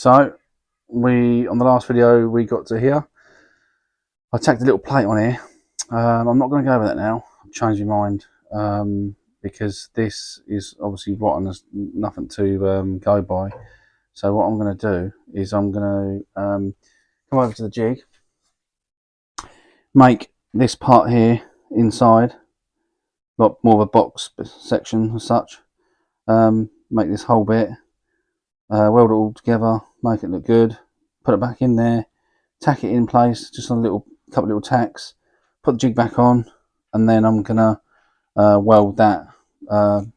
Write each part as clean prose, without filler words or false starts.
So on the last video we got to here. I tacked a little plate on here. I'm not going to go over that now. I've changed my mind because this is obviously rotten. There's nothing to go by. So what I'm going to do is I'm going to come over to the jig, make this part here inside, like more of a box section as such. Make this whole bit, weld it all together, make it look good, put it back in there, tack it in place, just on a couple little tacks, put the jig back on, and then I'm gonna weld that the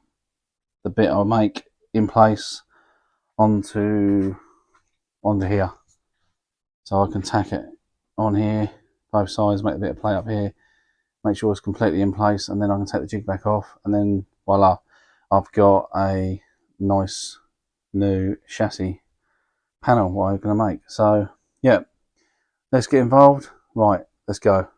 bit I'll make in place onto here, so I can tack it on here both sides, make a bit of play up here, make sure it's completely in place, and then I can take the jig back off, and then voila, I've got a nice new chassis panel what I'm going to make. So yeah, let's get involved. Right, let's go.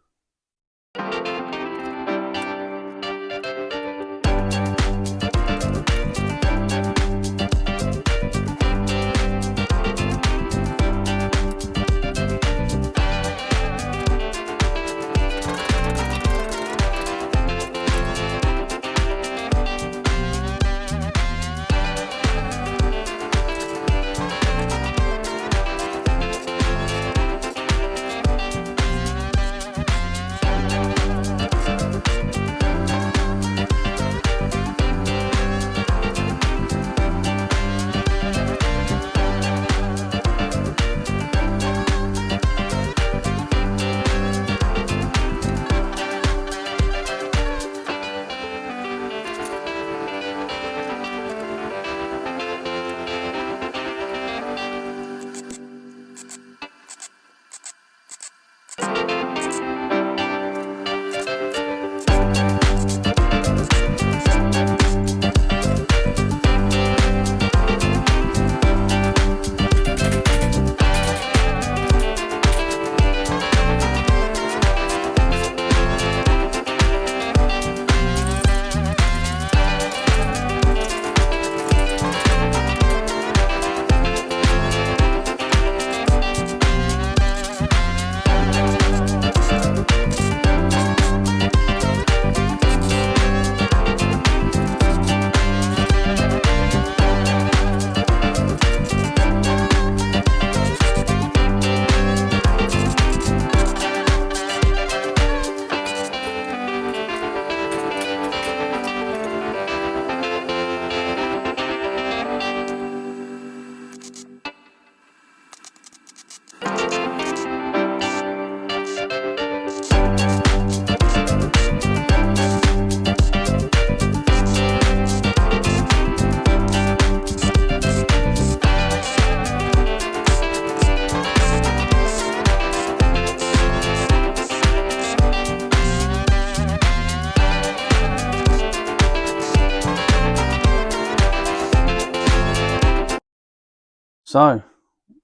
So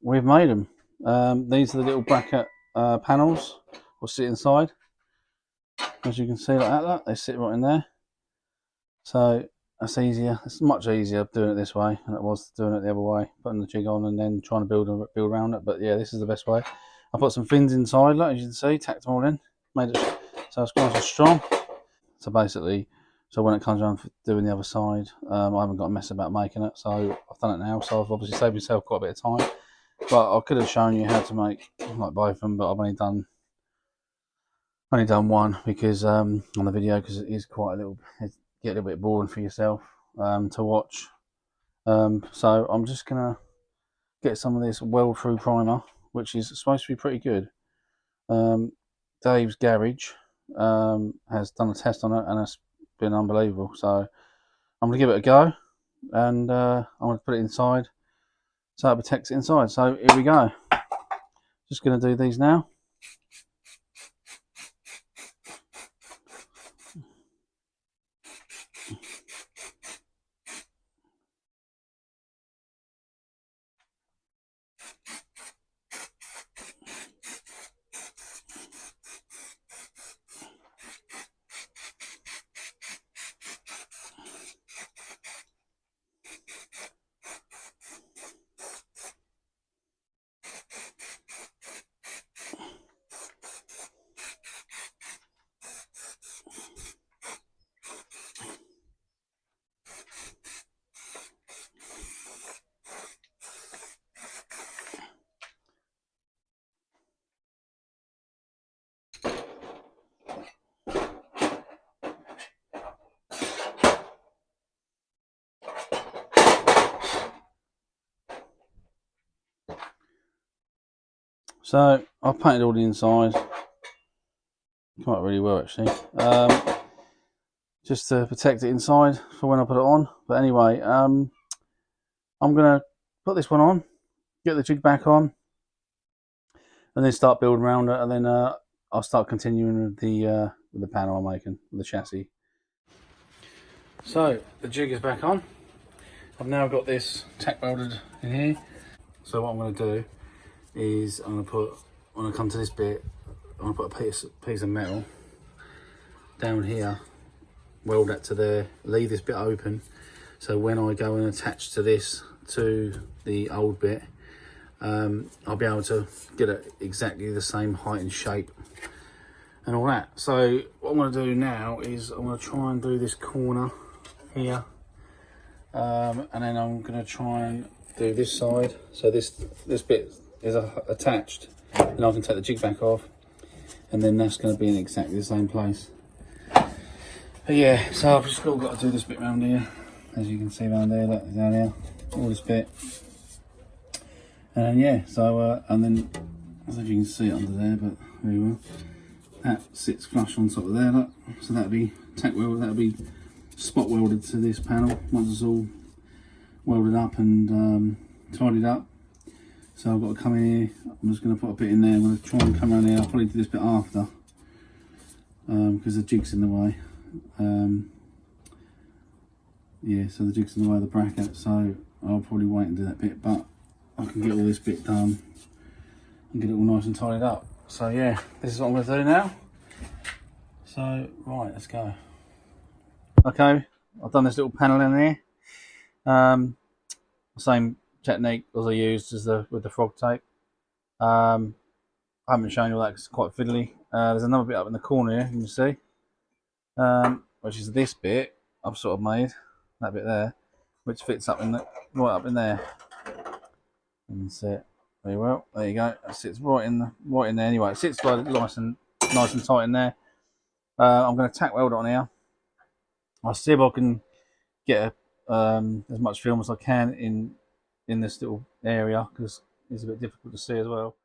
we've made them. These are the little bracket panels will sit inside. As you can see, like that, they sit right in there. So that's easier. It's much easier doing it this way than it was doing it the other way, putting the jig on and then trying to build around it. But yeah, this is the best way. I put some fins inside, like as you can see, tacked them all in, made it so it's nice and strong. So basically, so when it comes around for doing the other side, I haven't got a mess about making it, so I've done it now. So I've obviously saved myself quite a bit of time. But I could have shown you how to make like both of them, but I've only done one because on the video, because it is quite a little, it get a little bit boring for yourself to watch. So I'm just gonna get some of this weld through primer, which is supposed to be pretty good. Dave's garage has done a test on it and it's been unbelievable. So I'm gonna give it a go, and I'm gonna put it inside so it protects it inside. So here we go. Just gonna do these now. So I've painted all the inside quite really well actually, just to protect it inside for when I put it on. But anyway, I'm gonna put this one on, get the jig back on, and then start building around it, and then I'll start continuing with the panel I'm making, with the chassis. So the jig is back on. I've now got this tack welded in here. So what I'm going to do is when I come to this bit, I'm going to put a piece of metal down here, weld that to there, leave this bit open, so when I go and attach to this, to the old bit, I'll be able to get it exactly the same height and shape and all that. So what I'm going to do now is I'm going to try and do this corner here, and then I'm going to try and do this side, so this bit is attached, and I can take the jig back off, and then that's going to be in exactly the same place. But yeah, so I've just got to do this bit around here, as you can see around there, look, down here, all this bit, and then yeah, so and then I don't know if you can see it under there, but very well, that sits flush on top of there, look, so that'll be tack welded, that'll be spot welded to this panel once it's all welded up and tidied up. So I've got to come in here, I'm just going to put a bit in there, I'm going to try and come around here, I'll probably do this bit after, because the jig's in the way. Yeah, so the jig's in the way of the bracket, so I'll probably wait and do that bit, but I can get all this bit done and get it all nice and tidied up. So yeah, this is what I'm going to do now. So right, let's go. Okay, I've done this little panel in here. Same technique as I used as with the frog tape. I haven't shown you all that because it's quite fiddly. There's another bit up in the corner here, you can see, which is this bit I've sort of made, that bit there, which fits up in right up in there. You can see it very well. There you go. It sits right in there. Anyway, it sits like nice and tight in there. I'm going to tack weld it on here. I'll see if I can get as much film as I can in this little area, because it's a bit difficult to see as well.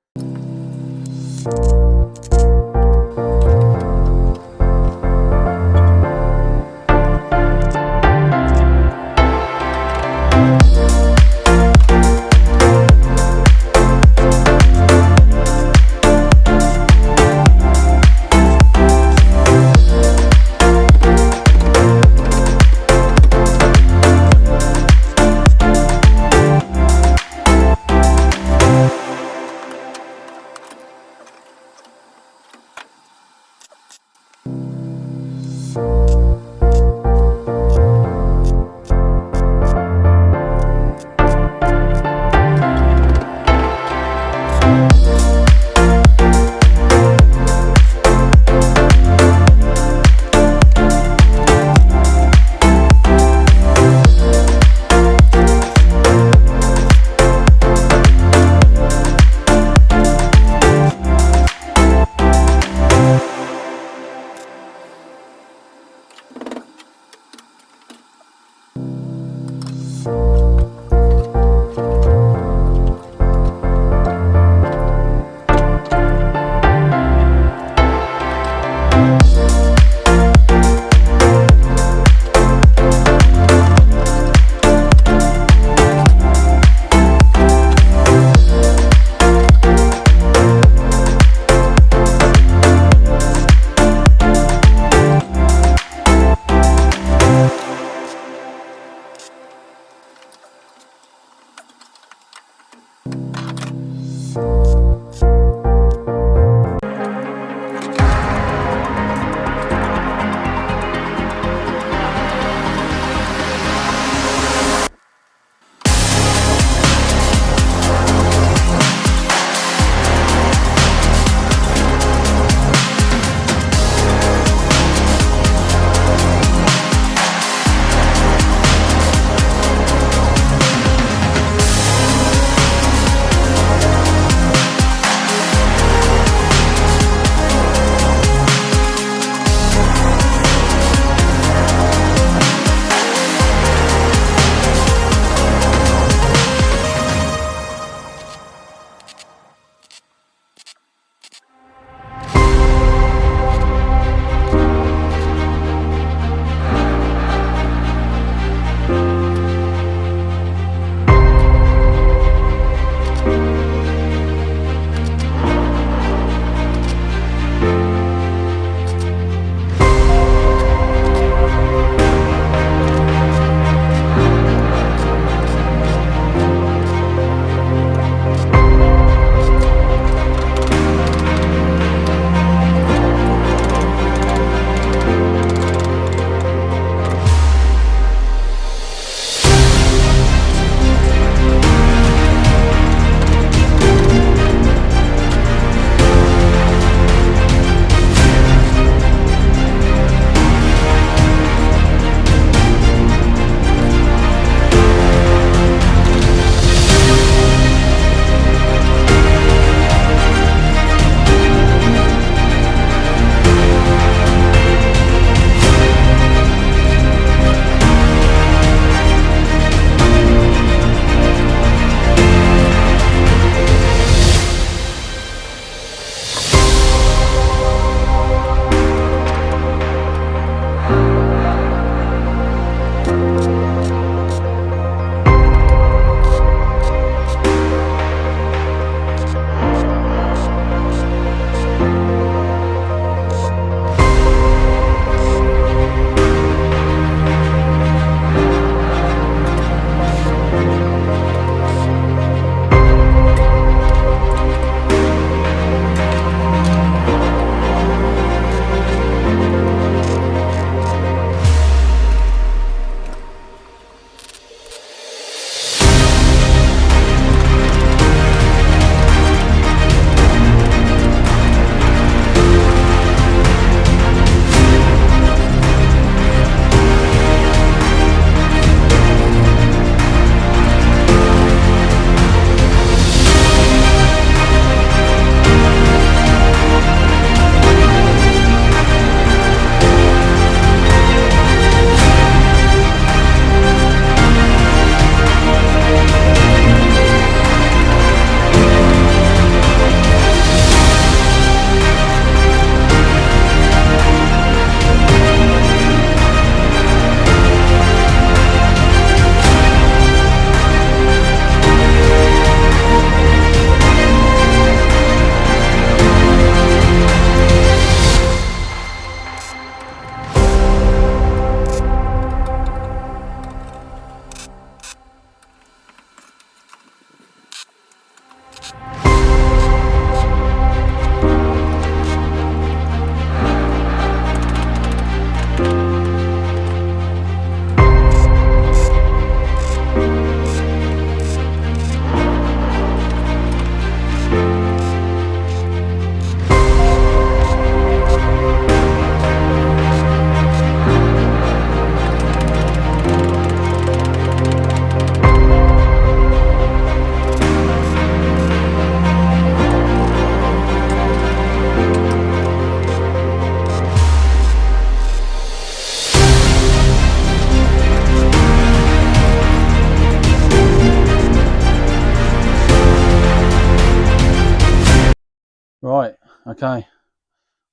Right, okay,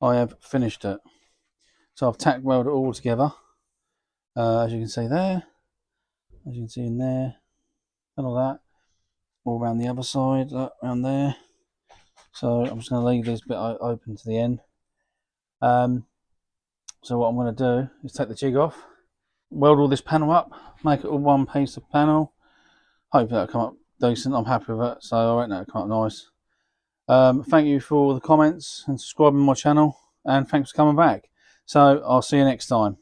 I have finished it. So I've tack welded it all together, as you can see there, as you can see in there, and all that, all around the other side, around there. So I'm just going to leave this bit open to the end. So what I'm going to do is take the jig off, weld all this panel up, make it all one piece of panel. Hopefully that'll come up decent. I'm happy with it, so I reckon that'll come up nice. Thank you for the comments and subscribing to my channel, and thanks for coming back. So I'll see you next time.